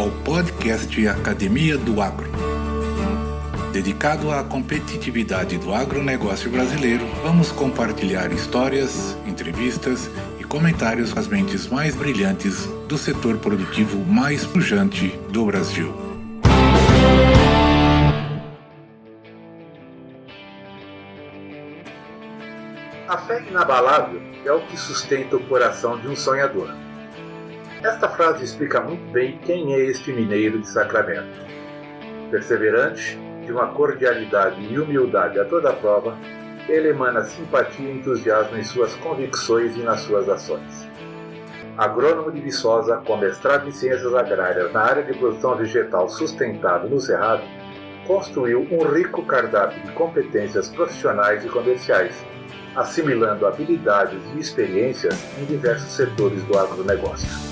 ao podcast Academia do Agro. Dedicado à competitividade do agronegócio brasileiro, vamos compartilhar histórias, entrevistas e comentários com as mentes mais brilhantes do setor produtivo mais pujante do Brasil. A fé inabalável é o que sustenta o coração de um sonhador. Esta frase explica muito bem quem é este mineiro de Sacramento. Perseverante, de uma cordialidade e humildade a toda prova, ele emana simpatia e entusiasmo em suas convicções e nas suas ações. Agrônomo de Viçosa, com mestrado em Ciências Agrárias na área de produção vegetal sustentável no Cerrado, construiu um rico cardápio de competências profissionais e comerciais, assimilando habilidades e experiências em diversos setores do agronegócio.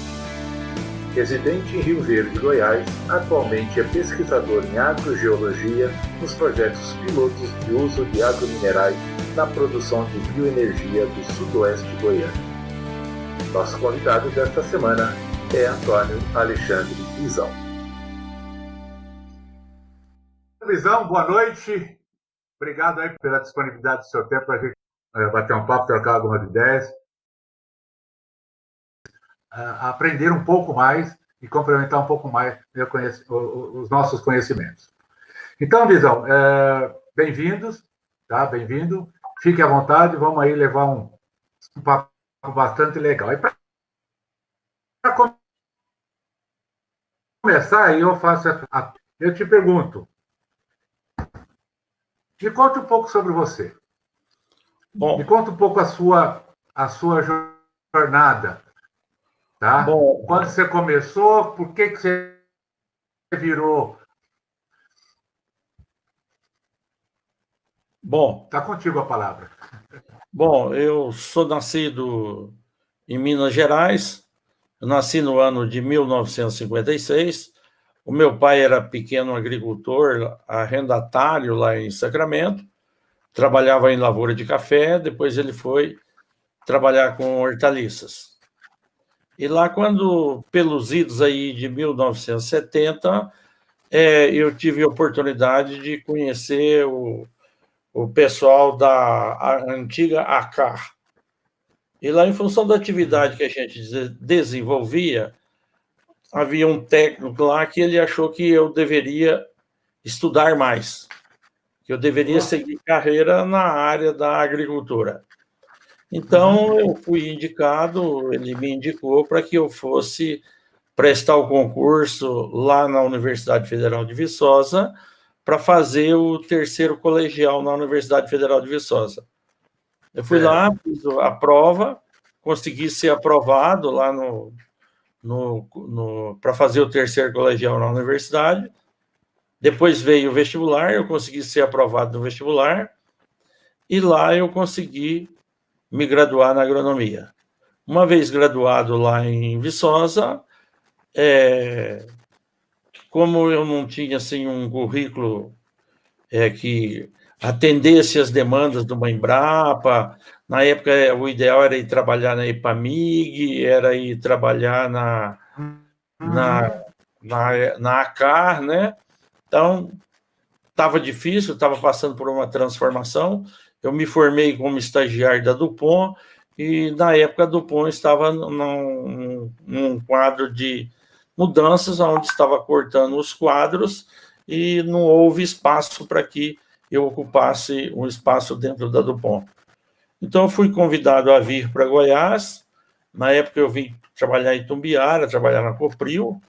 Residente em Rio Verde, Goiás, atualmente é pesquisador em agrogeologia nos projetos pilotos de uso de agrominerais na produção de bioenergia do sudoeste goiano. Nosso convidado desta semana é Antônio Alexandre Visão. Visão, boa noite. Obrigado aí pela disponibilidade do seu tempo para a gente bater um papo, trocar algumas ideias. Aprender um pouco mais e complementar um pouco mais os nossos conhecimentos. Então, Visão, bem-vindos, tá? Bem-vindo. Fique à vontade, vamos aí levar um papo bastante legal. E para começar, eu te pergunto, me conta um pouco sobre você. Bom, me conta um pouco a sua jornada. Tá? Bom, quando você começou, por que você virou? Bom, está contigo a palavra. Bom, eu sou nascido em Minas Gerais, eu nasci no ano de 1956, o meu pai era pequeno agricultor, arrendatário lá em Sacramento, trabalhava em lavoura de café, depois ele foi trabalhar com hortaliças. E lá, quando, pelos idos aí de 1970, eu tive a oportunidade de conhecer o pessoal da antiga ACAR. E lá, em função da atividade que a gente desenvolvia, havia um técnico lá que ele achou que eu deveria estudar mais, que eu deveria seguir carreira na área da agricultura. Então, eu fui indicado, ele me indicou para que eu fosse prestar o concurso lá na Universidade Federal de Viçosa para fazer o terceiro colegial na Universidade Federal de Viçosa. Eu fui lá, fiz a prova, consegui ser aprovado lá para fazer o terceiro colegial na universidade. Depois veio o vestibular, eu consegui ser aprovado no vestibular e lá eu consegui me graduar na agronomia. Uma vez graduado lá em Viçosa, como eu não tinha assim, um currículo que atendesse as demandas do uma Embrapa, na época o ideal era ir trabalhar na Epamig, era ir trabalhar na ACAR, né? Então, estava difícil, estava passando por uma transformação. Eu me formei como estagiário da Dupont e, na época, a Dupont estava num quadro de mudanças, onde estava cortando os quadros e não houve espaço para que eu ocupasse um espaço dentro da Dupont. Então, eu fui convidado a vir para Goiás. Na época, eu vim trabalhar em Itumbiara, trabalhar na Copril,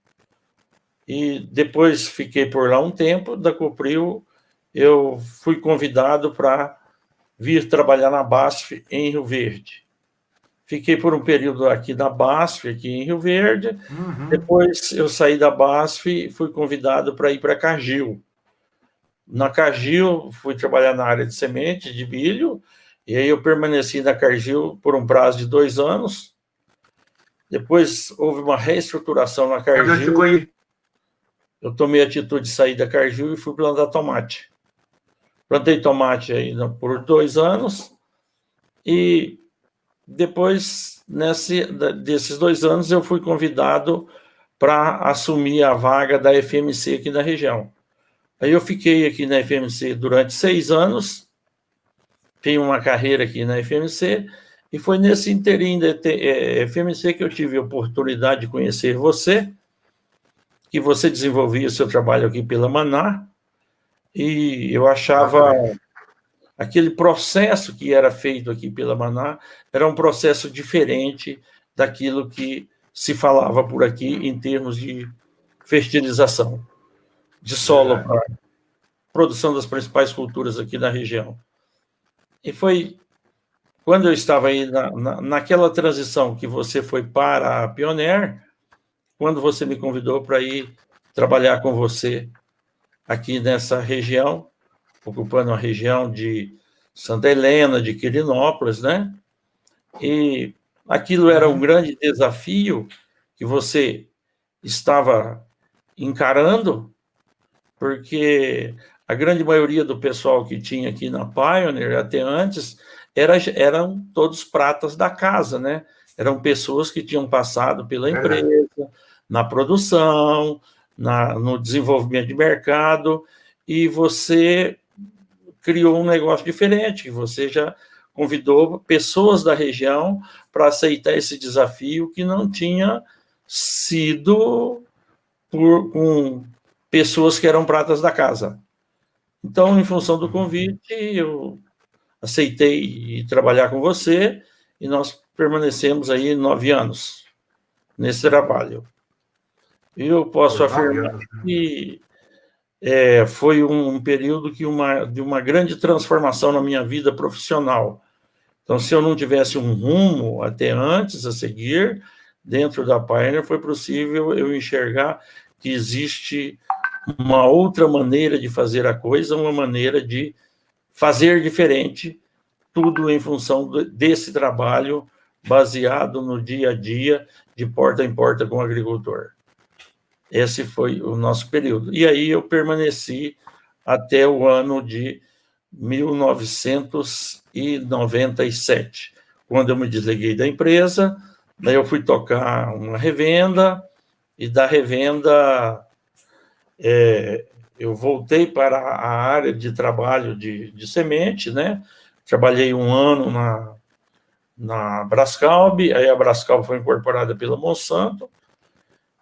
e depois fiquei por lá um tempo. Da Copril, eu fui convidado para vir trabalhar na BASF em Rio Verde. Fiquei por um período aqui na BASF, aqui em Rio Verde. Depois eu saí da BASF e fui convidado para ir para Cargill. Na Cargill, fui trabalhar na área de semente, de milho, e aí eu permaneci na Cargill por um prazo de 2 anos. Depois houve uma reestruturação na Cargill. Eu tomei a atitude de sair da Cargill e fui plantar tomate. Plantei tomate aí por 2 anos e depois, desses 2 anos, eu fui convidado para assumir a vaga da FMC aqui na região. Aí eu fiquei aqui na FMC durante 6 anos, tenho uma carreira aqui na FMC, e foi nesse interim da FMC que eu tive a oportunidade de conhecer você, que você desenvolvia seu trabalho aqui pela Maná, e eu achava aquele processo que era feito aqui pela Maná era um processo diferente daquilo que se falava por aqui em termos de fertilização de solo para produção das principais culturas aqui na região. E foi quando eu estava aí naquela transição que você foi para a Pioneer, quando você me convidou para ir trabalhar com você aqui nessa região, ocupando a região de Santa Helena, de Quirinópolis, né? E aquilo era um grande desafio que você estava encarando, porque a grande maioria do pessoal que tinha aqui na Pioneer, até antes, eram todos pratas da casa, né? Eram pessoas que tinham passado pela empresa, na produção, no desenvolvimento de mercado, e você criou um negócio diferente, você já convidou pessoas da região para aceitar esse desafio que não tinha sido com pessoas que eram pratas da casa. Então, em função do convite, eu aceitei trabalhar com você e nós permanecemos aí 9 anos nesse trabalho. Eu posso afirmar que foi um período de uma grande transformação na minha vida profissional. Então, se eu não tivesse um rumo até antes a seguir, dentro da Pioneer, foi possível eu enxergar que existe uma outra maneira de fazer a coisa, uma maneira de fazer diferente, tudo em função desse trabalho baseado no dia a dia, de porta em porta com o agricultor. Esse foi o nosso período. E aí eu permaneci até o ano de 1997, quando eu me desliguei da empresa, daí eu fui tocar uma revenda, e da revenda eu voltei para a área de trabalho de semente, né? Trabalhei 1 ano na Brascalb, aí a Brascalb foi incorporada pela Monsanto,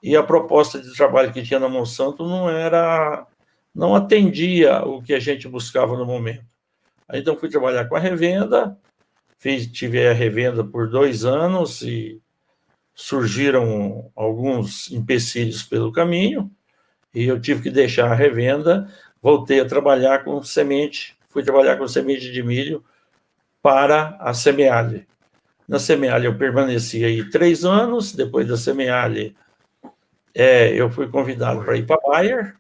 e a proposta de trabalho que tinha na Monsanto não atendia o que a gente buscava no momento. Aí, então, fui trabalhar com a revenda, tive a revenda por 2 anos e surgiram alguns empecilhos pelo caminho, e eu tive que deixar a revenda, voltei a trabalhar com semente, fui trabalhar com semente de milho para a Semeale. Na Semeale eu permaneci aí 3 anos, depois da Semeale eu fui convidado para ir para a Bayer.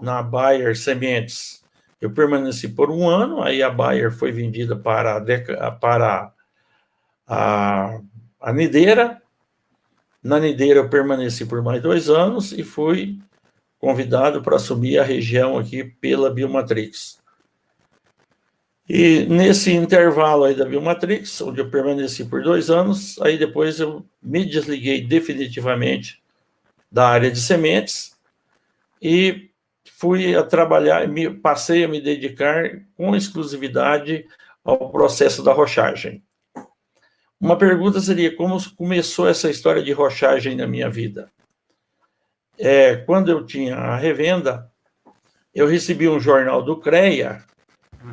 Na Bayer Sementes eu permaneci por 1 ano, aí a Bayer foi vendida para a Nideira. Na Nideira eu permaneci por mais 2 anos e fui convidado para assumir a região aqui pela Biomatrix. E nesse intervalo aí da Biomatrix, onde eu permaneci por 2 anos, aí depois eu me desliguei definitivamente da área de sementes e fui a trabalhar, passei a me dedicar com exclusividade ao processo da rochagem. Uma pergunta seria, como começou essa história de rochagem na minha vida? Quando eu tinha a revenda, eu recebi um jornal do CREA,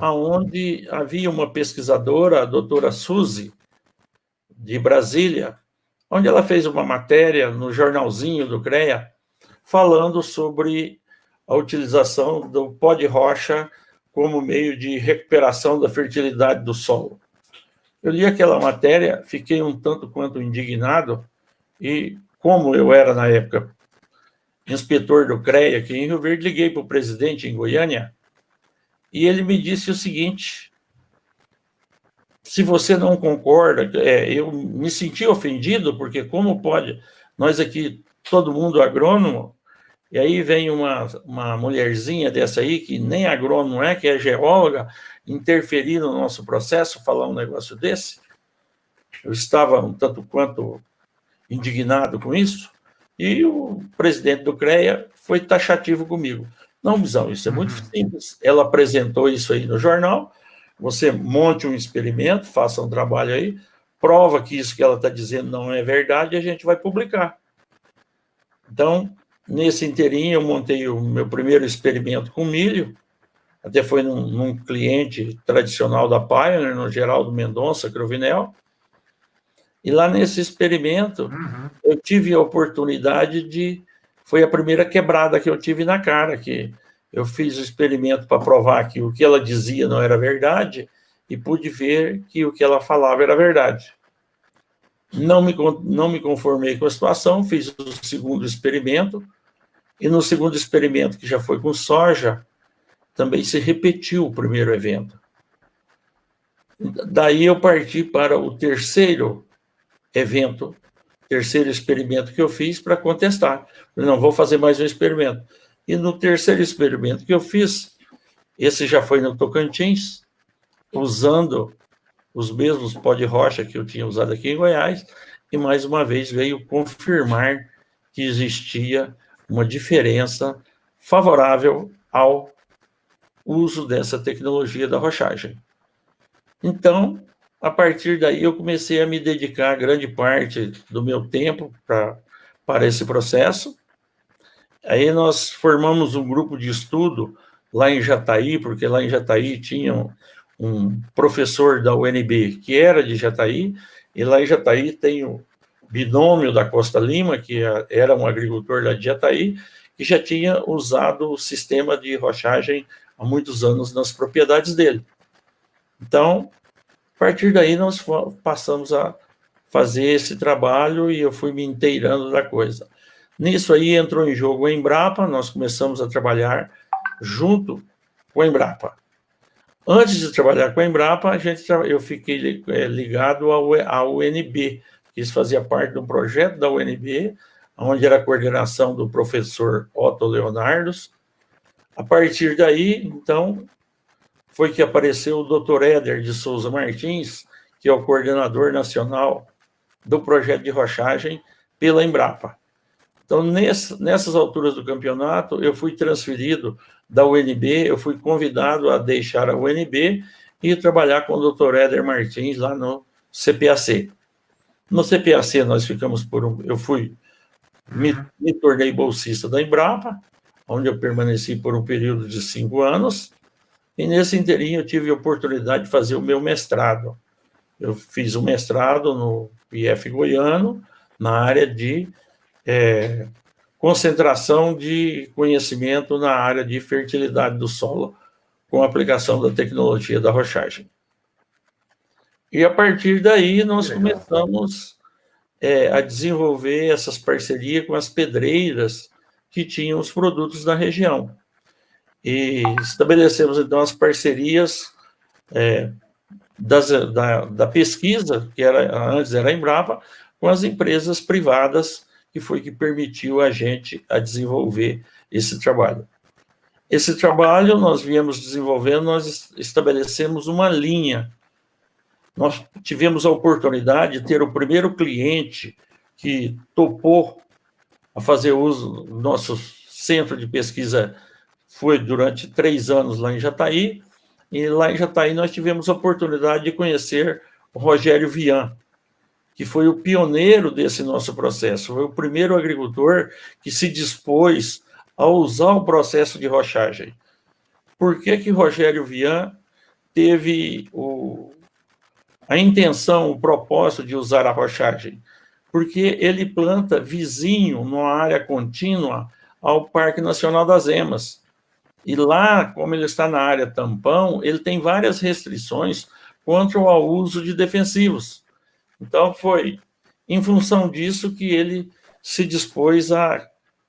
onde havia uma pesquisadora, a doutora Suzy, de Brasília, onde ela fez uma matéria no jornalzinho do CREA, falando sobre a utilização do pó de rocha como meio de recuperação da fertilidade do solo. Eu li aquela matéria, fiquei um tanto quanto indignado, e como eu era, na época, inspetor do CREA aqui em Rio Verde, liguei para o presidente em Goiânia, e ele me disse o seguinte: se você não concorda, eu me senti ofendido, porque como pode, nós aqui, todo mundo agrônomo, e aí vem uma mulherzinha dessa aí, que nem agrônomo que é geóloga, interferir no nosso processo, falar um negócio desse. Eu estava um tanto quanto indignado com isso, E o presidente do CREA foi taxativo comigo. Não, Bizão, isso é muito simples. Ela apresentou isso aí no jornal, você monte um experimento, faça um trabalho aí, prova que isso que ela está dizendo não é verdade e a gente vai publicar. Então, nesse inteirinho, eu montei o meu primeiro experimento com milho, até foi num cliente tradicional da Pioneer, no Geraldo Mendonça Cruvinel, e lá nesse experimento, eu tive a oportunidade de... Foi a primeira quebrada que eu tive na cara, que eu fiz o experimento para provar que o que ela dizia não era verdade e pude ver que o que ela falava era verdade. Não me conformei com a situação, fiz o segundo experimento, e no segundo experimento, que já foi com soja, também se repetiu o primeiro evento. Daí eu parti para o terceiro evento, terceiro experimento que eu fiz para contestar. Não vou fazer mais um experimento. E no terceiro experimento que eu fiz, esse já foi no Tocantins, usando os mesmos pó de rocha que eu tinha usado aqui em Goiás, e mais uma vez veio confirmar que existia uma diferença favorável ao uso dessa tecnologia da rochagem. Então, a partir daí, eu comecei a me dedicar grande parte do meu tempo para esse processo. Aí nós formamos um grupo de estudo lá em Jataí, porque lá em Jataí tinha um professor da UNB que era de Jataí, e lá em Jataí tem o binômio da Costa Lima, que era um agricultor lá de Jataí, que já tinha usado o sistema de rochagem há muitos anos nas propriedades dele. Então, a partir daí, nós passamos a fazer esse trabalho e eu fui me inteirando da coisa. Nisso aí entrou em jogo a Embrapa, nós começamos a trabalhar junto com a Embrapa. Antes de trabalhar com a Embrapa, eu fiquei ligado à UNB, que isso fazia parte de um projeto da UNB, onde era a coordenação do professor Otto Leonardos. A partir daí, então, foi que apareceu o Dr. Éder de Souza Martins, que é o coordenador nacional do projeto de rochagem pela Embrapa. Então, nessas alturas do campeonato, eu fui transferido da UNB, eu fui convidado a deixar a UNB e trabalhar com o Dr. Éder Martins lá no CPAC. No CPAC, nós ficamos me tornei bolsista da Embrapa, onde eu permaneci por um período de 5 anos, e nesse inteirinho eu tive a oportunidade de fazer o meu mestrado. Eu fiz o mestrado no IF Goiano, na área de concentração de conhecimento na área de fertilidade do solo, com a aplicação da tecnologia da rochagem. E a partir daí nós começamos a desenvolver essas parcerias com as pedreiras que tinham os produtos na região. E estabelecemos, então, as parcerias da pesquisa, que antes era a Embrapa, com as empresas privadas, que foi que permitiu a gente a desenvolver esse trabalho. Esse trabalho nós viemos desenvolvendo, nós estabelecemos uma linha. Nós tivemos a oportunidade de ter o primeiro cliente que topou a fazer uso do nosso centro de pesquisa. Foi durante 3 anos lá em Jataí, e lá em Jataí nós tivemos a oportunidade de conhecer o Rogério Vian, que foi o pioneiro desse nosso processo, foi o primeiro agricultor que se dispôs a usar o processo de rochagem. Por que Rogério Vian teve a intenção, o propósito de usar a rochagem? Porque ele planta vizinho, numa área contínua, ao Parque Nacional das Emas. E lá, como ele está na área tampão, ele tem várias restrições quanto ao uso de defensivos. Então, foi em função disso que ele se dispôs a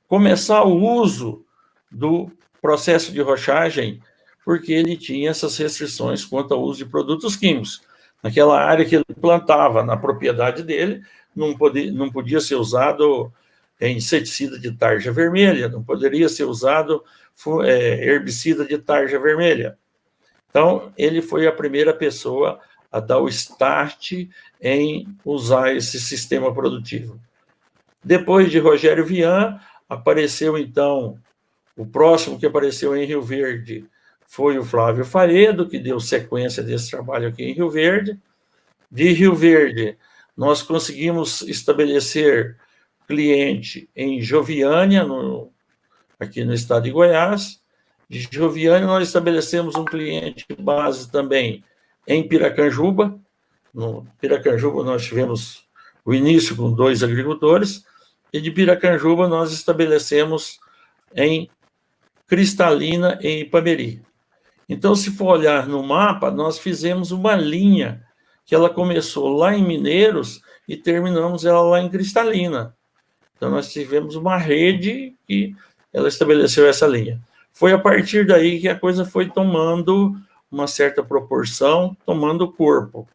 começar o uso do processo de rochagem, porque ele tinha essas restrições quanto ao uso de produtos químicos. Naquela área que ele plantava, na propriedade dele, não podia ser usado inseticida de tarja vermelha, não poderia ser usado herbicida de tarja vermelha. Então, ele foi a primeira pessoa a dar o start em usar esse sistema produtivo. Depois de Rogério Vian, apareceu, então, o próximo que apareceu em Rio Verde foi o Flávio Faedo, que deu sequência desse trabalho aqui em Rio Verde. De Rio Verde, nós conseguimos estabelecer cliente em Joviânia, aqui no estado de Goiás. De Joviânia, nós estabelecemos um cliente base também em Piracanjuba. No Piracanjuba, nós tivemos o início com 2 agricultores, e de Piracanjuba nós estabelecemos em Cristalina, em Ipameri. Então, se for olhar no mapa, nós fizemos uma linha que ela começou lá em Mineiros e terminamos ela lá em Cristalina. Então, nós tivemos uma rede que ela estabeleceu essa linha. Foi a partir daí que a coisa foi tomando uma certa proporção, tomando corpo.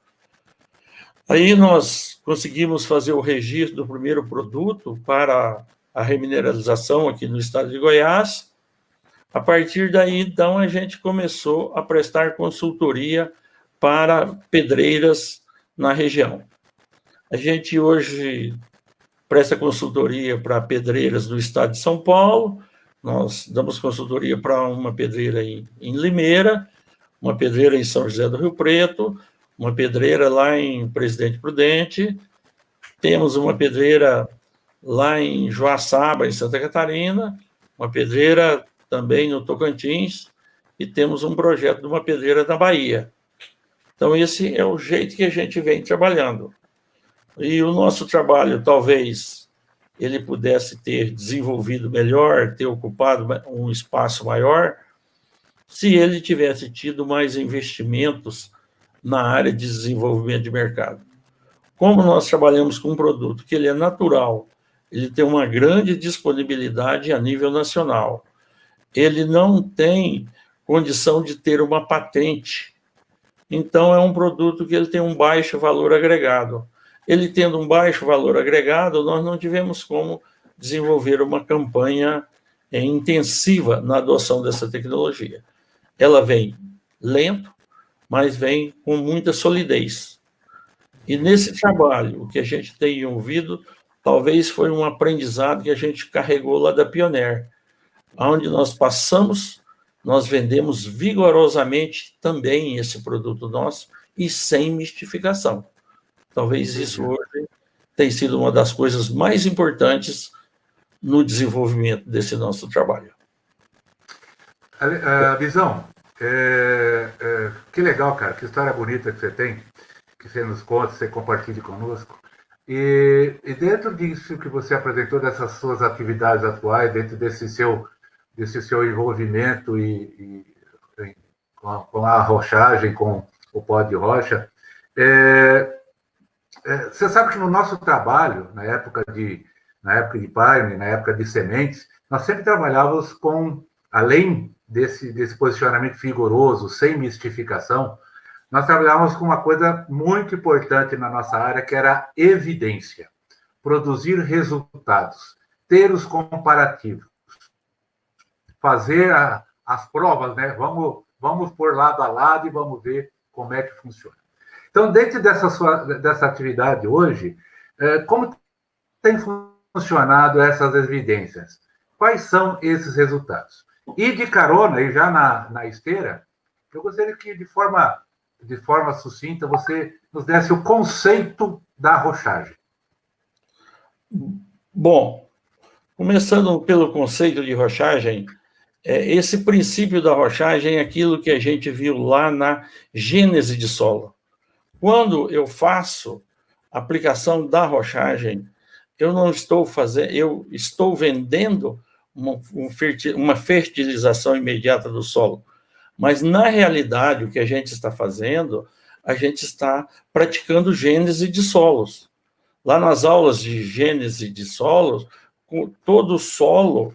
Aí nós conseguimos fazer o registro do primeiro produto para a remineralização aqui no estado de Goiás. A partir daí, então, a gente começou a prestar consultoria para pedreiras na região. A gente hoje presta consultoria para pedreiras do estado de São Paulo, nós damos consultoria para uma pedreira em Limeira, uma pedreira em São José do Rio Preto, uma pedreira lá em Presidente Prudente, temos uma pedreira lá em Joaçaba, em Santa Catarina, uma pedreira também no Tocantins, e temos um projeto de uma pedreira na Bahia. Então, esse é o jeito que a gente vem trabalhando. E o nosso trabalho, talvez, ele pudesse ter desenvolvido melhor, ter ocupado um espaço maior, se ele tivesse tido mais investimentos na área de desenvolvimento de mercado. Como nós trabalhamos com um produto que ele é natural, ele tem uma grande disponibilidade a nível nacional, ele não tem condição de ter uma patente, então é um produto que ele tem um baixo valor agregado. Ele tendo um baixo valor agregado, nós não tivemos como desenvolver uma campanha intensiva na adoção dessa tecnologia. Ela vem lento, mas vem com muita solidez. E nesse trabalho, o que a gente tem ouvido, talvez foi um aprendizado que a gente carregou lá da Pioneer, onde nós passamos, nós vendemos vigorosamente também esse produto nosso e sem mistificação. Talvez isso hoje tenha sido uma das coisas mais importantes no desenvolvimento desse nosso trabalho. Visão, que legal, cara, que história bonita que você tem, que você nos conta, você compartilha conosco. E dentro disso que você apresentou, dessas suas atividades atuais, dentro desse seu envolvimento com a rochagem, com o pó de rocha, você sabe que no nosso trabalho, na época de Pioneer, na época de sementes, nós sempre trabalhávamos com, além desse posicionamento vigoroso, sem mistificação, nós trabalhávamos com uma coisa muito importante na nossa área, que era a evidência. Produzir resultados, ter os comparativos, fazer as provas, né? Vamos pôr lado a lado e vamos ver como é que funciona. Então, dentro dessa atividade hoje, como tem funcionado essas evidências? Quais são esses resultados? E de carona, e já na esteira, eu gostaria que, de forma sucinta, você nos desse o conceito da rochagem. Bom, começando pelo conceito de rochagem, esse princípio da rochagem é aquilo que a gente viu lá na gênese de solo. Quando eu faço a aplicação da rochagem, eu estou vendendo uma fertilização imediata do solo. Mas, na realidade, o que a gente está fazendo, a gente está praticando gênese de solos. Lá nas aulas de gênese de solos, todo o solo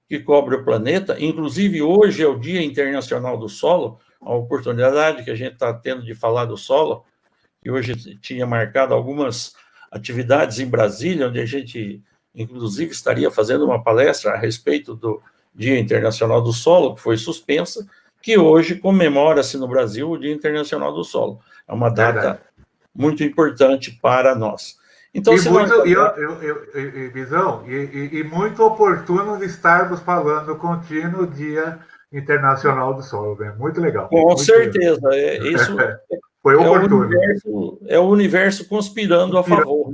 que cobre o planeta, inclusive hoje é o Dia Internacional do Solo, a oportunidade que a gente está tendo de falar do solo, que hoje tinha marcado algumas atividades em Brasília, onde a gente, inclusive, estaria fazendo uma palestra a respeito do Dia Internacional do Solo, que foi suspensa, que hoje comemora-se no Brasil o Dia Internacional do Solo. É uma data muito importante para nós. Então, se nós... Bisão, muito oportuno de estarmos falando contínuo Dia Internacional do Solo, né? Muito legal. Com muito certeza, isso foi oportuno. É o universo conspirando a favor.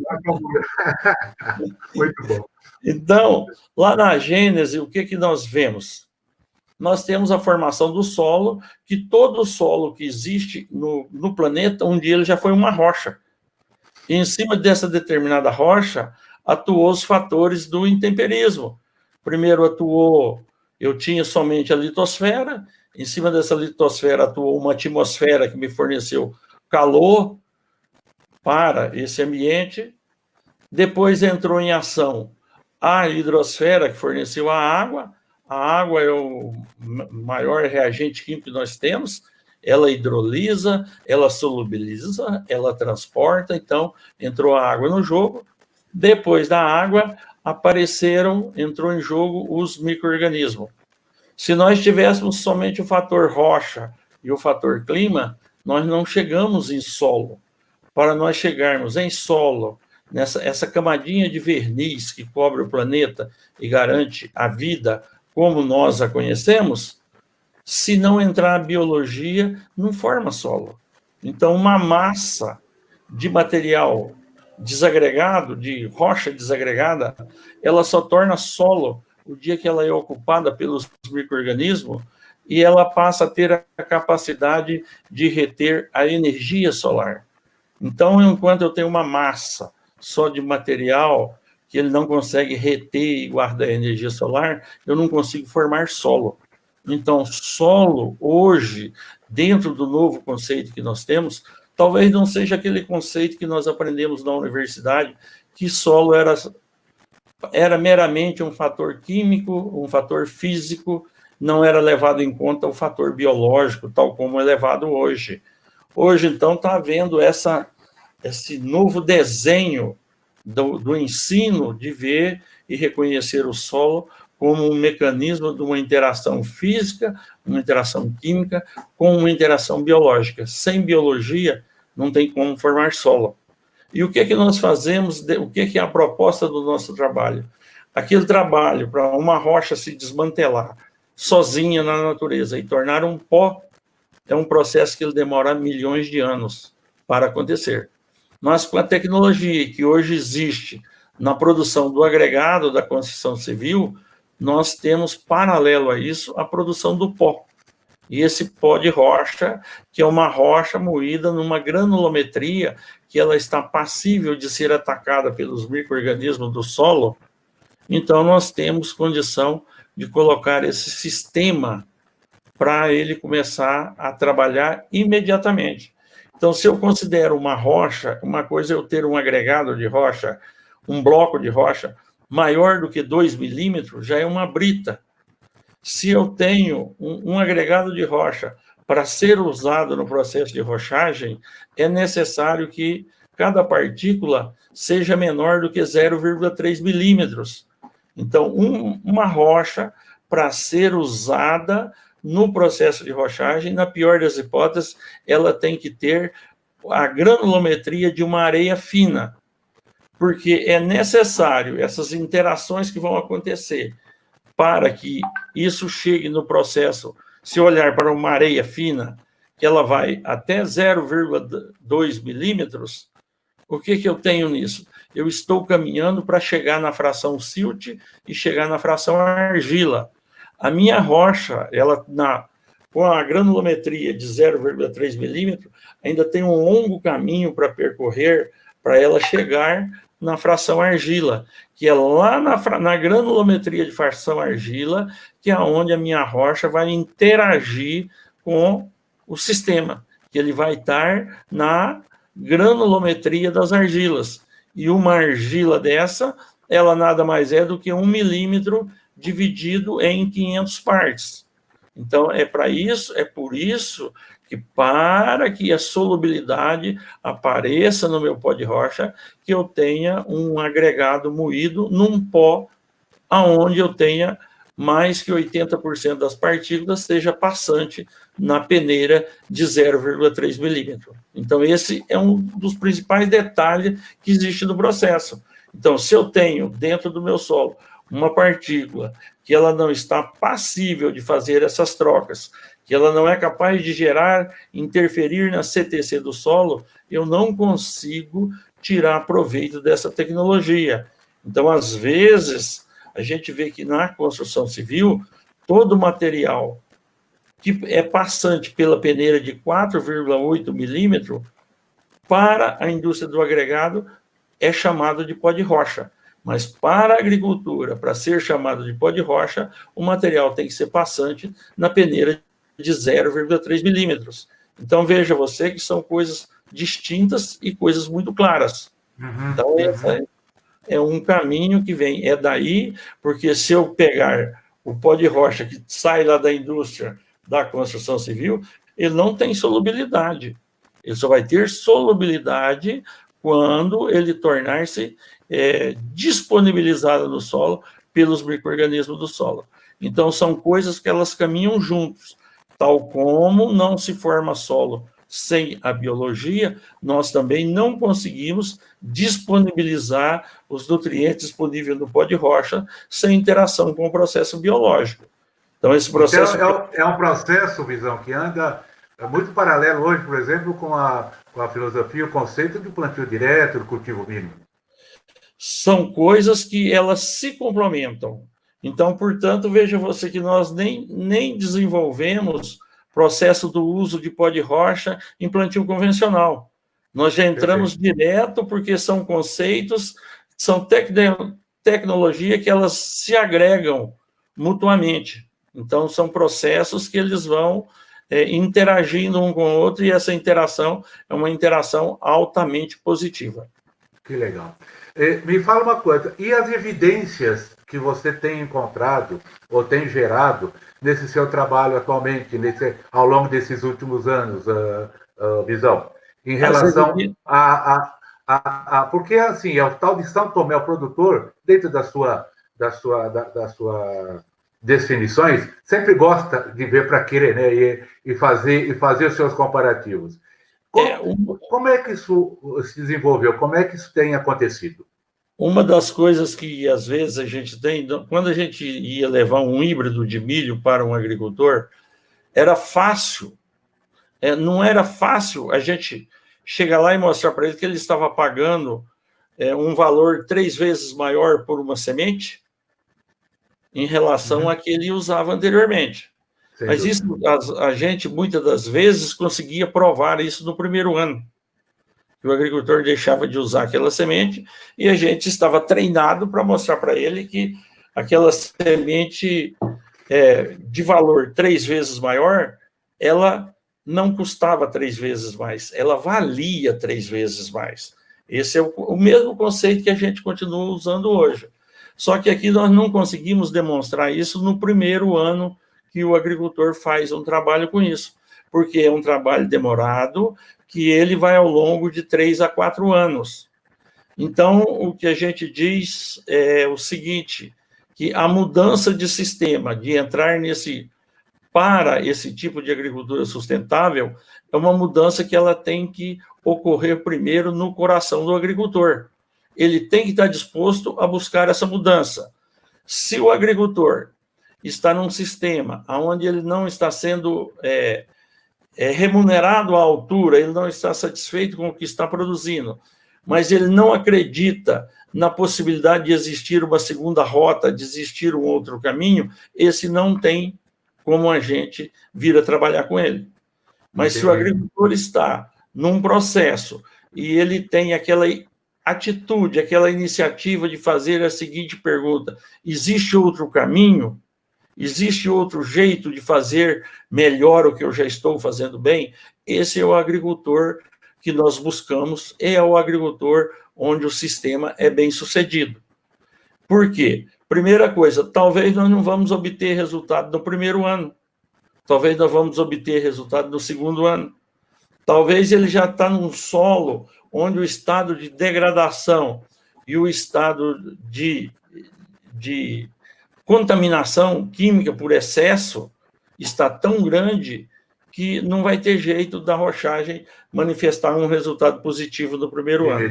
Muito bom. Então, lá na Gênese, o que nós vemos? Nós temos a formação do solo, que todo solo que existe no planeta, um dia ele já foi uma rocha. E em cima dessa determinada rocha, atuou os fatores do intemperismo. Primeiro eu tinha somente a litosfera, em cima dessa litosfera atuou uma atmosfera que me forneceu calor para esse ambiente. Depois entrou em ação a hidrosfera, que forneceu a água. A água é o maior reagente químico que nós temos. Ela hidrolisa, ela solubiliza, ela transporta. Então, entrou a água no jogo. Depois da água, entrou em jogo os micro-organismos. Se nós tivéssemos somente o fator rocha e o fator clima, nós não chegamos em solo. Para nós chegarmos em solo, essa camadinha de verniz que cobre o planeta e garante a vida como nós a conhecemos, se não entrar a biologia, não forma solo. Então, uma massa de material desagregado, de rocha desagregada, ela só torna solo o dia que ela é ocupada pelos micro-organismos e ela passa a ter a capacidade de reter a energia solar. Então, enquanto eu tenho uma massa só de material que ele não consegue reter e guardar a energia solar, eu não consigo formar solo. Então, solo, hoje, dentro do novo conceito que nós temos, talvez não seja aquele conceito que nós aprendemos na universidade, que solo era meramente um fator químico, um fator físico, não era levado em conta o fator biológico, tal como é levado hoje. Hoje, então, está havendo esse novo desenho do ensino de ver e reconhecer o solo como um mecanismo de uma interação física, uma interação química, com uma interação biológica. Sem biologia, não tem como formar solo. E o que é que nós fazemos, o que é a proposta do nosso trabalho? Aquele trabalho para uma rocha se desmantelar sozinha na natureza e tornar um pó, é um processo que ele demora milhões de anos para acontecer. Mas com a tecnologia que hoje existe na produção do agregado da construção civil, nós temos, paralelo a isso, a produção do pó. E esse pó de rocha, que é uma rocha moída numa granulometria, que ela está passível de ser atacada pelos micro-organismos do solo, então nós temos condição de colocar esse sistema para ele começar a trabalhar imediatamente. Então, se eu considero uma rocha, uma coisa é eu ter um agregado de rocha, um bloco de rocha maior do que 2 milímetros, já é uma brita. Se eu tenho um agregado de rocha para ser usado no processo de rochagem, é necessário que cada partícula seja menor do que 0,3 milímetros. Então, uma rocha, para ser usada no processo de rochagem, na pior das hipóteses, ela tem que ter a granulometria de uma areia fina, porque é necessário essas interações que vão acontecer para que isso chegue no processo. Se olhar para uma areia fina, que ela vai até 0,2 milímetros, o que eu tenho nisso? Eu estou caminhando para chegar na fração silt e chegar na fração argila. A minha rocha, com a granulometria de 0,3 milímetro, ainda tem um longo caminho para percorrer para ela chegar na fração argila, que é lá na granulometria de fração argila, que é onde a minha rocha vai interagir com o sistema, que ele vai estar na granulometria das argilas. E uma argila dessa, ela nada mais é do que 1 milímetro dividido em 500 partes. Então, é por isso que, para que a solubilidade apareça no meu pó de rocha, que eu tenha um agregado moído num pó onde eu tenha mais que 80% das partículas seja passante na peneira de 0,3 milímetro. Então, esse é um dos principais detalhes que existe no processo. Então, se eu tenho dentro do meu solo uma partícula que ela não está passível de fazer essas trocas, que ela não é capaz de gerar, interferir na CTC do solo, eu não consigo tirar proveito dessa tecnologia. Então, às vezes, a gente vê que na construção civil, todo material que é passante pela peneira de 4,8 milímetros, para a indústria do agregado, é chamado de pó de rocha. Mas para a agricultura, para ser chamado de pó de rocha, o material tem que ser passante na peneira de 0,3 milímetros. Então, veja você que são coisas distintas e coisas muito claras. Então, essa é um caminho que vem. É daí, porque se eu pegar o pó de rocha que sai lá da indústria da construção civil, ele não tem solubilidade. Ele só vai ter solubilidade quando ele tornar-se disponibilizado no solo pelos micro-organismos do solo. Então, são coisas que elas caminham juntos. Tal como não se forma solo sem a biologia, nós também não conseguimos disponibilizar os nutrientes disponíveis no pó de rocha sem interação com o processo biológico. Então, esse processo... Então, é um processo, Visão, que anda muito paralelo hoje, por exemplo, com a filosofia, o conceito do plantio direto, do cultivo mínimo. São coisas que elas se complementam. Então, portanto, veja você que nós nem desenvolvemos processo do uso de pó de rocha em plantio convencional. Nós já entramos direto porque são conceitos, são tecnologia que elas se agregam mutuamente. Então, são processos que eles vão interagindo um com o outro e essa interação é uma interação altamente positiva. Que legal. Me fala uma coisa, e as evidências que você tem encontrado ou tem gerado nesse seu trabalho atualmente, ao longo desses últimos anos, Visão, em relação porque assim, é o tal de São Tomé, o produtor, dentro das suas definições, sempre gosta de ver para querer, né, e fazer os seus comparativos. Como é que isso se desenvolveu? Como é que isso tem acontecido? Uma das coisas que, às vezes, a gente tem... Quando a gente ia levar um híbrido de milho para um agricultor, era fácil. Não era fácil a gente chegar lá e mostrar para ele que ele estava pagando um valor 3 vezes maior por uma semente em relação a que ele usava anteriormente. Mas isso, a gente, muitas das vezes, conseguia provar isso no primeiro ano. O agricultor deixava de usar aquela semente e a gente estava treinado para mostrar para ele que aquela semente de valor 3 vezes maior, ela não custava 3 vezes mais, ela valia 3 vezes mais. Esse é o mesmo conceito que a gente continua usando hoje. Só que aqui nós não conseguimos demonstrar isso no primeiro ano que o agricultor faz um trabalho com isso, porque é um trabalho demorado, que ele vai ao longo de 3 a 4 anos. Então, o que a gente diz é o seguinte, que a mudança de sistema, de entrar para esse tipo de agricultura sustentável, é uma mudança que ela tem que ocorrer primeiro no coração do agricultor. Ele tem que estar disposto a buscar essa mudança. Se o agricultor está num sistema onde ele não está sendo remunerado à altura, ele não está satisfeito com o que está produzindo, mas ele não acredita na possibilidade de existir uma segunda rota, de existir um outro caminho, esse não tem como a gente vir a trabalhar com ele. Mas se o agricultor está num processo e ele tem aquela atitude, aquela iniciativa de fazer a seguinte pergunta: existe outro caminho? Existe outro jeito de fazer melhor o que eu já estou fazendo bem? Esse é o agricultor que nós buscamos, é o agricultor onde o sistema é bem sucedido. Por quê? Primeira coisa, talvez nós não vamos obter resultado no primeiro ano, talvez nós vamos obter resultado no segundo ano, talvez ele já está num solo onde o estado de degradação e o estado de contaminação química por excesso está tão grande que não vai ter jeito da rochagem manifestar um resultado positivo no primeiro ano.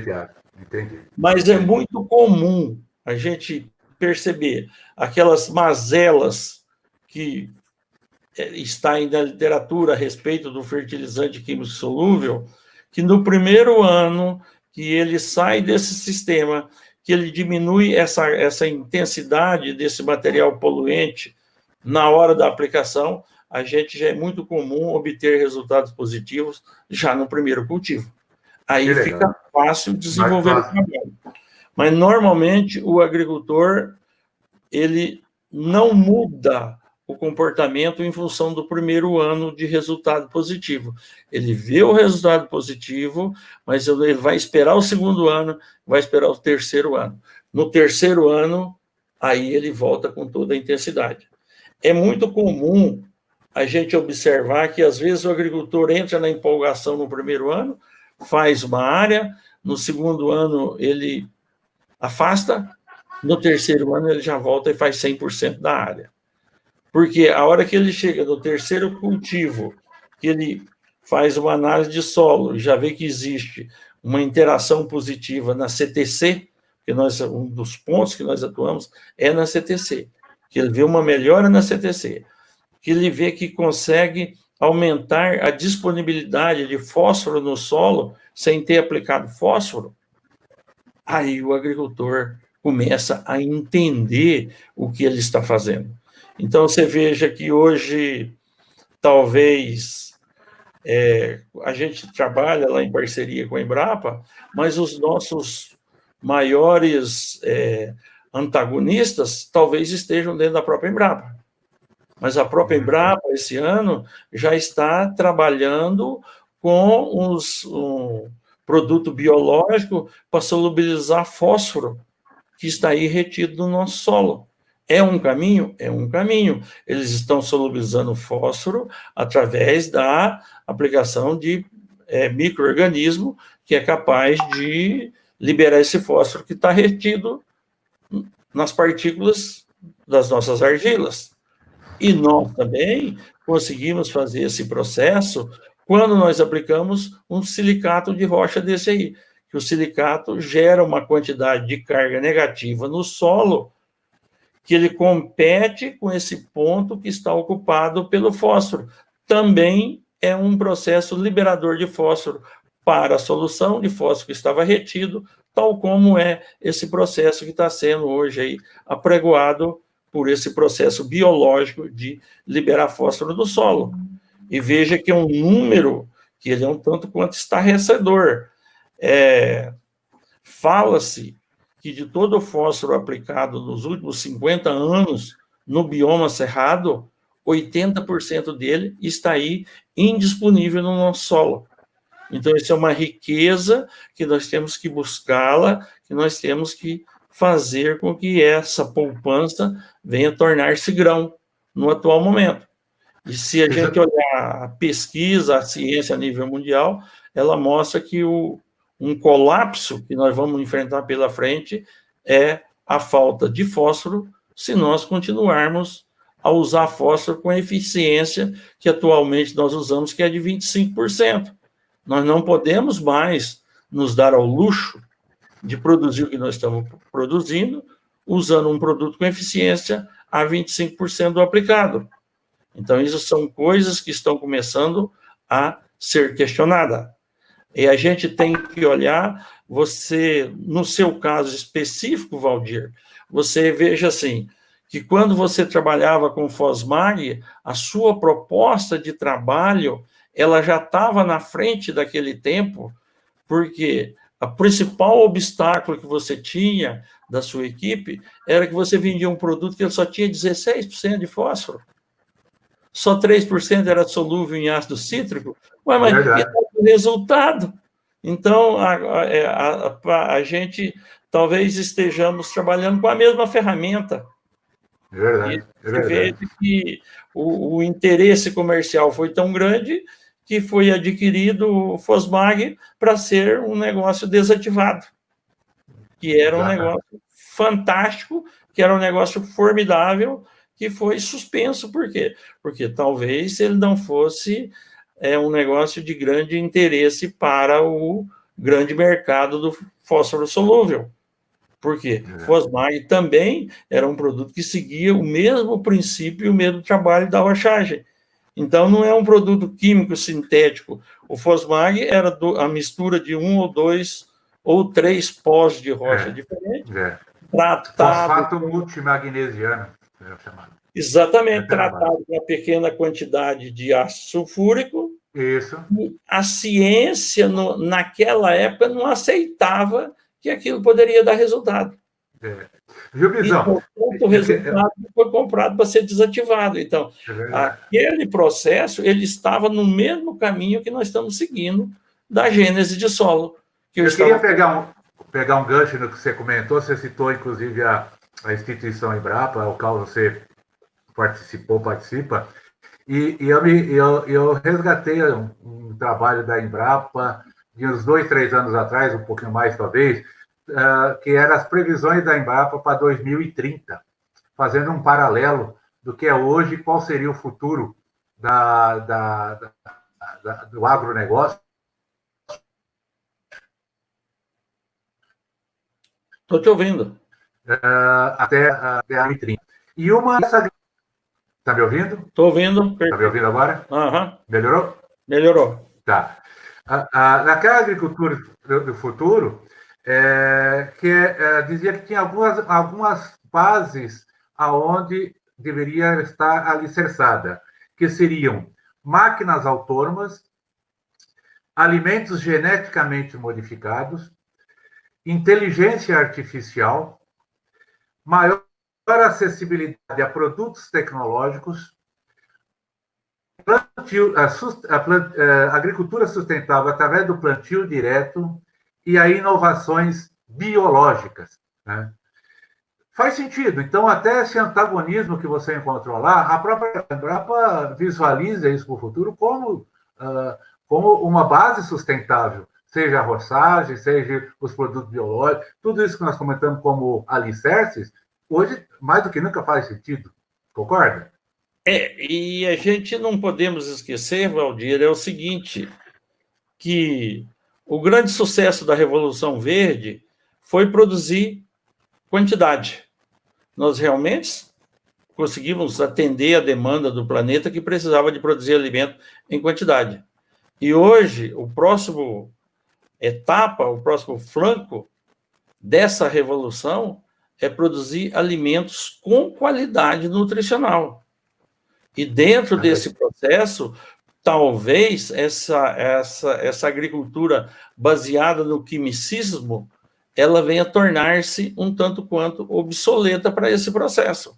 Entendi. Mas é muito comum a gente perceber aquelas mazelas que está aí na literatura a respeito do fertilizante químico solúvel, que no primeiro ano que ele sai desse sistema, que ele diminui essa intensidade desse material poluente na hora da aplicação, a gente já é muito comum obter resultados positivos já no primeiro cultivo. Aí fica fácil desenvolver o trabalho. Mas, normalmente, o agricultor ele não muda o comportamento em função do primeiro ano de resultado positivo. Ele vê o resultado positivo, mas ele vai esperar o segundo ano, vai esperar o terceiro ano. No terceiro ano, aí ele volta com toda a intensidade. É muito comum a gente observar que, às vezes, o agricultor entra na empolgação no primeiro ano, faz uma área, no segundo ano ele afasta, no terceiro ano ele já volta e faz 100% da área. Porque a hora que ele chega no terceiro cultivo, que ele faz uma análise de solo, já vê que existe uma interação positiva na CTC, que um dos pontos que nós atuamos é na CTC, que ele vê uma melhora na CTC, que ele vê que consegue aumentar a disponibilidade de fósforo no solo sem ter aplicado fósforo, aí o agricultor começa a entender o que ele está fazendo. Então, você veja que hoje, talvez, a gente trabalha lá em parceria com a Embrapa, mas os nossos maiores antagonistas talvez estejam dentro da própria Embrapa. Mas a própria Embrapa, esse ano, já está trabalhando com um produto biológico para solubilizar fósforo que está aí retido no nosso solo. É um caminho? É um caminho. Eles estão solubilizando fósforo através da aplicação de micro-organismo que é capaz de liberar esse fósforo que está retido nas partículas das nossas argilas. E nós também conseguimos fazer esse processo quando nós aplicamos um silicato de rocha desse aí, que o silicato gera uma quantidade de carga negativa no solo que ele compete com esse ponto que está ocupado pelo fósforo. Também é um processo liberador de fósforo para a solução de fósforo que estava retido, tal como é esse processo que está sendo hoje aí apregoado por esse processo biológico de liberar fósforo do solo. E veja que é um número que ele é um tanto quanto estarrecedor. Fala-se que de todo o fósforo aplicado nos últimos 50 anos no bioma cerrado, 80% dele está aí indisponível no nosso solo. Então, isso é uma riqueza que nós temos que buscá-la, que nós temos que fazer com que essa poupança venha tornar-se grão no atual momento. E se a gente olhar a pesquisa, a ciência a nível mundial, ela mostra que um colapso que nós vamos enfrentar pela frente é a falta de fósforo se nós continuarmos a usar fósforo com a eficiência que atualmente nós usamos, que é de 25%. Nós não podemos mais nos dar ao luxo de produzir o que nós estamos produzindo, usando um produto com eficiência a 25% do aplicado. Então, isso são coisas que estão começando a ser questionadas. E a gente tem que olhar, você, no seu caso específico, Valdir, você veja assim, que quando você trabalhava com Fosmag, a sua proposta de trabalho, ela já estava na frente daquele tempo, porque o principal obstáculo que você tinha da sua equipe era que você vendia um produto que ele só tinha 16% de fósforo. Só 3% era solúvel em ácido cítrico. Ué, mas o resultado? Então, a gente talvez estejamos trabalhando com a mesma ferramenta. É verdade. Você vê que o interesse comercial foi tão grande que foi adquirido o Fosmag para ser um negócio desativado, que era um negócio fantástico que era um negócio formidável, que foi suspenso. Por quê? Porque talvez ele não fosse um negócio de grande interesse para o grande mercado do fósforo solúvel. Por quê? O Fosmag também era um produto que seguia o mesmo princípio e o mesmo trabalho da rochagem. Então, não é um produto químico sintético. O Fosmag era a mistura de 1 ou 2 ou 3 pós de rocha diferente. Fosfato multimagnesiano, é chamado. Exatamente, tratado com uma pequena quantidade de ácido sulfúrico. Isso. E a ciência, naquela época, não aceitava que aquilo poderia dar resultado. Viu, Bisão? O resultado foi comprado para ser desativado. Então, aquele processo, ele estava no mesmo caminho que nós estamos seguindo da gênese de solo. Eu queria pegar um gancho no que você comentou, você citou, inclusive, a instituição Embrapa, ao qual você participa, e eu resgatei um trabalho da Embrapa de uns 2, 3 anos atrás, um pouquinho mais talvez, que eram as previsões da Embrapa para 2030, fazendo um paralelo do que é hoje e qual seria o futuro do agronegócio. Estou te ouvindo. Até 2030. E uma... Está me ouvindo? Estou ouvindo. Está me ouvindo agora? Uhum. Melhorou? Melhorou. Tá. Naquela agricultura do futuro, dizia que tinha algumas bases aonde deveria estar alicerçada, que seriam máquinas autônomas, alimentos geneticamente modificados, inteligência artificial, maior acessibilidade a produtos tecnológicos, agricultura sustentável através do plantio direto e aí inovações biológicas. Né? Faz sentido. Então, até esse antagonismo que você encontrou lá, a própria Embrapa visualiza isso para o futuro como uma base sustentável, seja a roçagem, seja os produtos biológicos, tudo isso que nós comentamos como alicerces, hoje, mais do que nunca faz sentido. Concorda? E a gente não podemos esquecer, Valdir, é o seguinte, que o grande sucesso da Revolução Verde foi produzir quantidade. Nós realmente conseguimos atender a demanda do planeta que precisava de produzir alimento em quantidade. E hoje, o próximo flanco dessa revolução é produzir alimentos com qualidade nutricional. E dentro desse processo, talvez essa agricultura baseada no quimicismo, ela venha tornar-se um tanto quanto obsoleta para esse processo.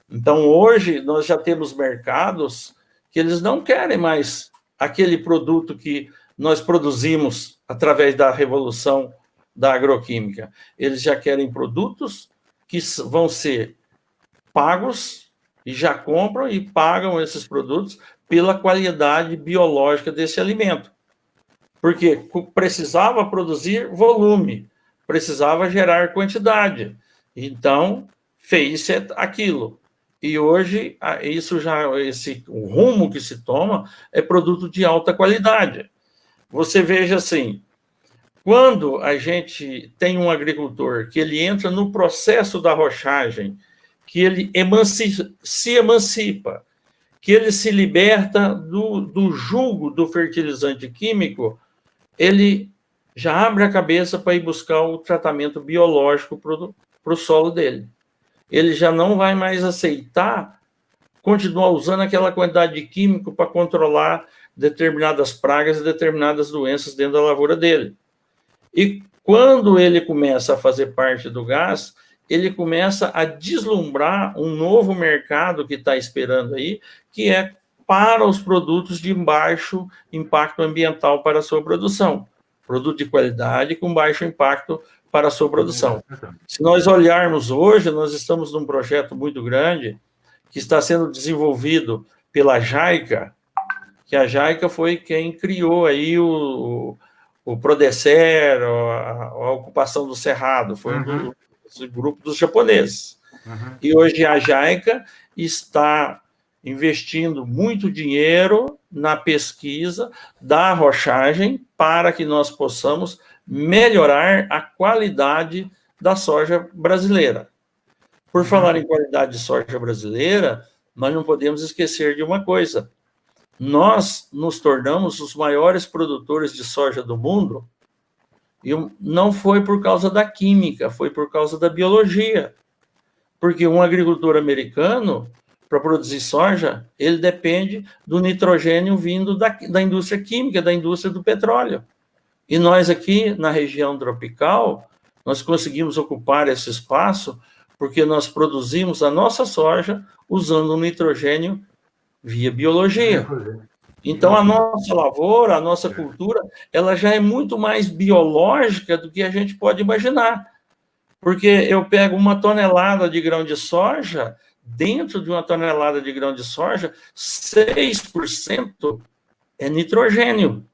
Então, hoje, nós já temos mercados que eles não querem mais aquele produto que nós produzimos através da revolução da agroquímica. Eles já querem produtos que vão ser pagos e já compram e pagam esses produtos pela qualidade biológica desse alimento. Porque precisava produzir volume, precisava gerar quantidade. Então, fez aquilo. E hoje, o rumo que se toma é produto de alta qualidade. Você veja assim, quando a gente tem um agricultor que ele entra no processo da rochagem, que ele se emancipa, que ele se liberta do jugo do fertilizante químico, ele já abre a cabeça para ir buscar o tratamento biológico para o solo dele. Ele já não vai mais aceitar continuar usando aquela quantidade de químico para controlar determinadas pragas e determinadas doenças dentro da lavoura dele. E quando ele começa a fazer parte do gás, ele começa a deslumbrar um novo mercado que está esperando aí, que é para os produtos de baixo impacto ambiental para a sua produção. Produto de qualidade com baixo impacto para a sua produção. Se nós olharmos hoje, nós estamos num projeto muito grande que está sendo desenvolvido pela JAICA, que a JAICA foi quem criou aí o Prodecer, a ocupação do Cerrado, foi um grupo dos japoneses. E hoje a JAICA está investindo muito dinheiro na pesquisa da arrochagem para que nós possamos melhorar a qualidade da soja brasileira. Por falar em qualidade de soja brasileira, nós não podemos esquecer de uma coisa. Nós nos tornamos os maiores produtores de soja do mundo e não foi por causa da química, foi por causa da biologia. Porque um agricultor americano, para produzir soja, ele depende do nitrogênio vindo da indústria química, da indústria do petróleo. E nós aqui, na região tropical, nós conseguimos ocupar esse espaço porque nós produzimos a nossa soja usando o nitrogênio via biologia. Então, a nossa lavoura, a nossa cultura, ela já é muito mais biológica do que a gente pode imaginar. Porque eu pego 1 tonelada de grão de soja, dentro de 1 tonelada de grão de soja, 6% é nitrogênio.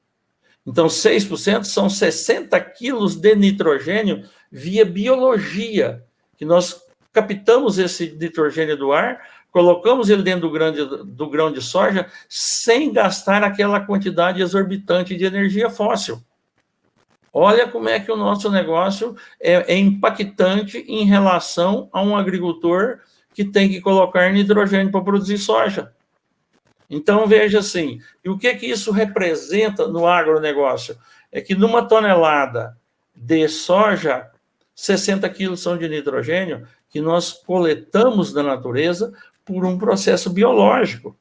Então, 6% são 60 quilos de nitrogênio via biologia, que nós captamos esse nitrogênio do ar, colocamos ele dentro do grão de soja, sem gastar aquela quantidade exorbitante de energia fóssil. Olha como é que o nosso negócio é impactante em relação a um agricultor que tem que colocar nitrogênio para produzir soja. Então, veja assim, e o que isso representa no agronegócio? É que numa tonelada de soja, 60 quilos são de nitrogênio que nós coletamos da natureza por um processo biológico.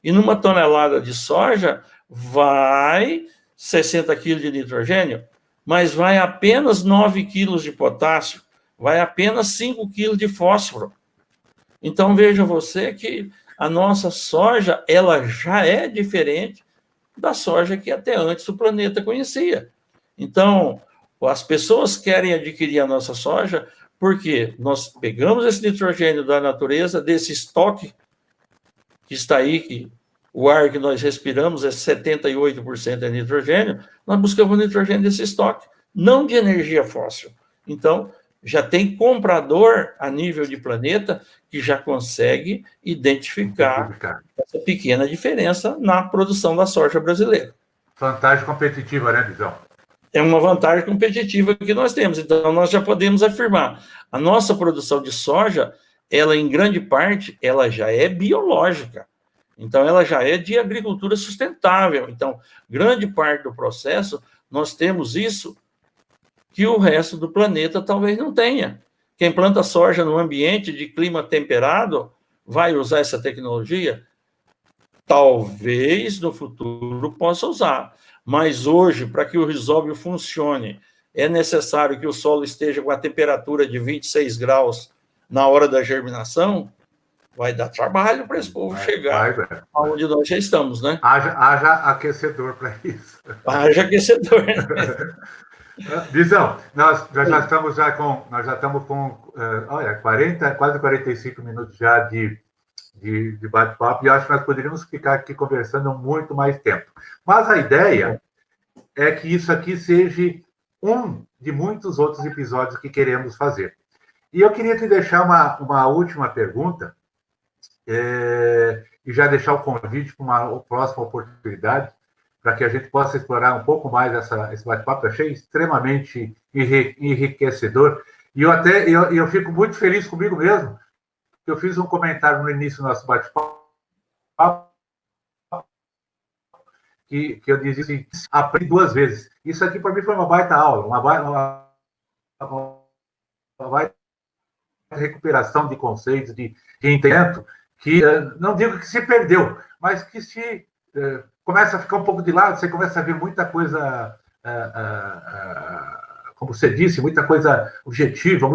E numa tonelada de soja, vai 60 quilos de nitrogênio, mas vai apenas 9 quilos de potássio, vai apenas 5 quilos de fósforo. Então, veja você que a nossa soja, ela já é diferente da soja que até antes o planeta conhecia. Então, as pessoas querem adquirir a nossa soja porque nós pegamos esse nitrogênio da natureza, desse estoque que está aí, que o ar que nós respiramos é 78% de nitrogênio, nós buscamos nitrogênio desse estoque, não de energia fóssil. Então, já tem comprador a nível de planeta que já consegue identificar essa pequena diferença na produção da soja brasileira. Vantagem competitiva, né, Bisão? É uma vantagem competitiva que nós temos. Então, nós já podemos afirmar, a nossa produção de soja, ela, em grande parte, ela já é biológica. Então, ela já é de agricultura sustentável. Então, grande parte do processo, nós temos isso que o resto do planeta talvez não tenha. Quem planta soja no ambiente de clima temperado vai usar essa tecnologia? Talvez no futuro possa usar. Mas hoje, para que o risóbio funcione, é necessário que o solo esteja com a temperatura de 26 graus na hora da germinação. Vai dar trabalho para esse povo chegar aonde nós já estamos, né? Haja aquecedor para isso. Haja aquecedor. Bisão, nós já estamos com olha, 40, quase 45 minutos já de bate-papo, e acho que nós poderíamos ficar aqui conversando muito mais tempo. Mas a ideia é que isso aqui seja um de muitos outros episódios que queremos fazer. E eu queria te deixar uma última pergunta, e já deixar o convite para uma próxima oportunidade, para que a gente possa explorar um pouco mais esse bate-papo. Eu achei extremamente enriquecedor. E eu fico muito feliz comigo mesmo. Eu fiz um comentário no início do nosso bate-papo, que eu dizia assim, aprendi 2 vezes. Isso aqui, para mim, foi uma baita aula, uma baita recuperação de conceitos, de entendimento, que não digo que se perdeu, mas que se começa a ficar um pouco de lado, você começa a ver muita coisa, como você disse, muita coisa objetiva,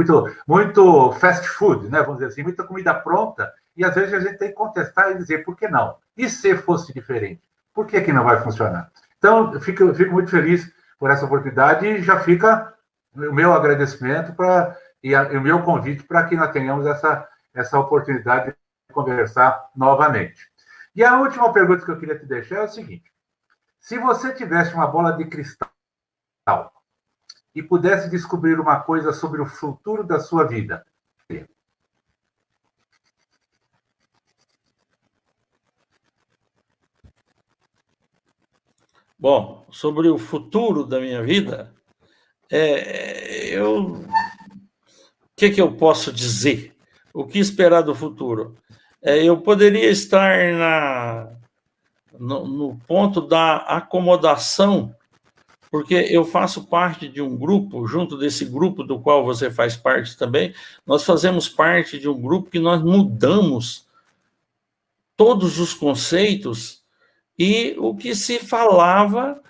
muito fast food, né? Vamos dizer assim, muita comida pronta, e às vezes a gente tem que contestar e dizer, por que não? E se fosse diferente? Por que não vai funcionar? Então, eu fico muito feliz por essa oportunidade, e já fica o meu agradecimento e o meu convite para que nós tenhamos essa oportunidade de conversar novamente. E a última pergunta que eu queria te deixar é o seguinte: se você tivesse uma bola de cristal e pudesse descobrir uma coisa sobre o futuro da sua vida, Bom, sobre o futuro da minha vida, o que eu posso dizer? O que esperar do futuro? Eu poderia estar no ponto da acomodação, porque eu faço parte de um grupo, junto desse grupo do qual você faz parte também, nós fazemos parte de um grupo que nós mudamos todos os conceitos e o que se falava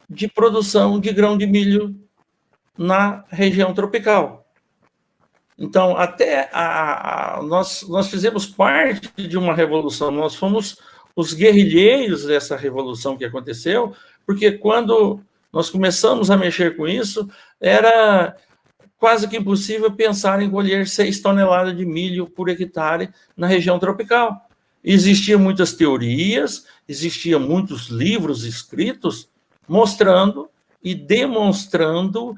de produção de grão de milho na região tropical. Então, até nós fizemos parte de uma revolução, nós fomos os guerrilheiros dessa revolução que aconteceu, porque quando nós começamos a mexer com isso, era quase que impossível pensar em colher 6 toneladas de milho por hectare na região tropical. Existiam muitas teorias, existiam muitos livros escritos mostrando e demonstrando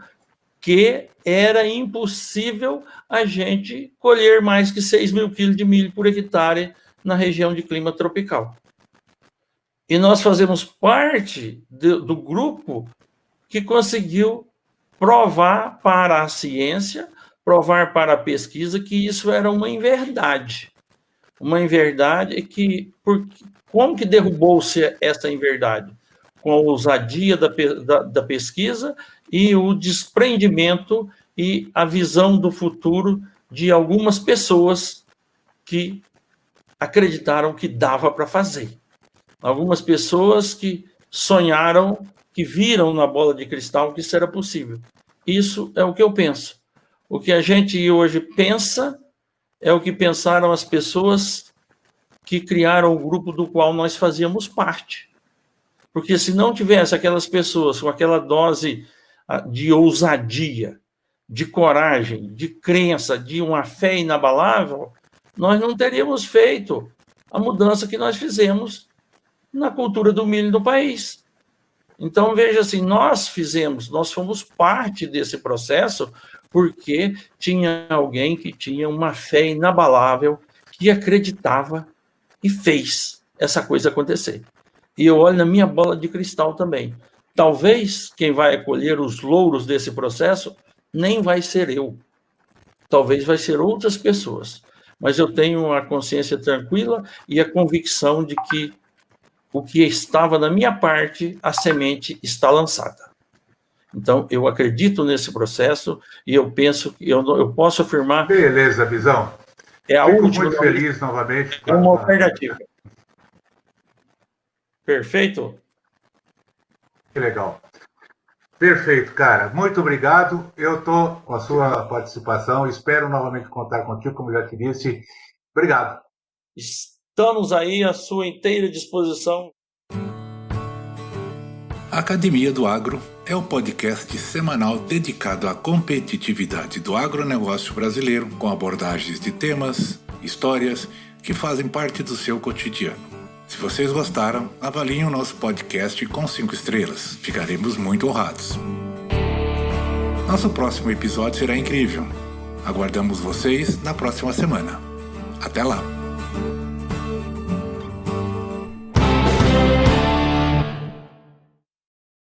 que era impossível a gente colher mais que 6 mil quilos de milho por hectare na região de clima tropical. E nós fazemos parte do grupo que conseguiu provar para a ciência, provar para a pesquisa que isso era uma inverdade. Uma inverdade que... Como que derrubou-se essa inverdade? Com a ousadia da pesquisa e o desprendimento e a visão do futuro de algumas pessoas que acreditaram que dava para fazer. Algumas pessoas que sonharam, que viram na bola de cristal que isso era possível. Isso é o que eu penso. O que a gente hoje pensa é o que pensaram as pessoas que criaram o grupo do qual nós fazíamos parte. Porque se não tivesse aquelas pessoas com aquela dose de ousadia, de coragem, de crença, de uma fé inabalável, nós não teríamos feito a mudança que nós fizemos na cultura do milho no país. Então, veja assim, nós fomos parte desse processo porque tinha alguém que tinha uma fé inabalável, que acreditava e fez essa coisa acontecer. E eu olho na minha bola de cristal também. Talvez quem vai colher os louros desse processo nem vai ser eu. Talvez vai ser outras pessoas. Mas eu tenho a consciência tranquila e a convicção de que o que estava na minha parte, a semente está lançada. Então, eu acredito nesse processo e eu penso que eu posso afirmar... Beleza, Bizão. É a última... Fico muito feliz novamente. É uma alternativa. Perfeito? Que legal. Perfeito, cara. Muito obrigado. Eu estou com a sua participação. Espero novamente contar contigo, como já te disse. Obrigado. Estamos aí à sua inteira disposição. A Academia do Agro é o podcast semanal dedicado à competitividade do agronegócio brasileiro, com abordagens de temas, histórias que fazem parte do seu cotidiano. Se vocês gostaram, avaliem o nosso podcast com 5 estrelas. Ficaremos muito honrados. Nosso próximo episódio será incrível. Aguardamos vocês na próxima semana. Até lá!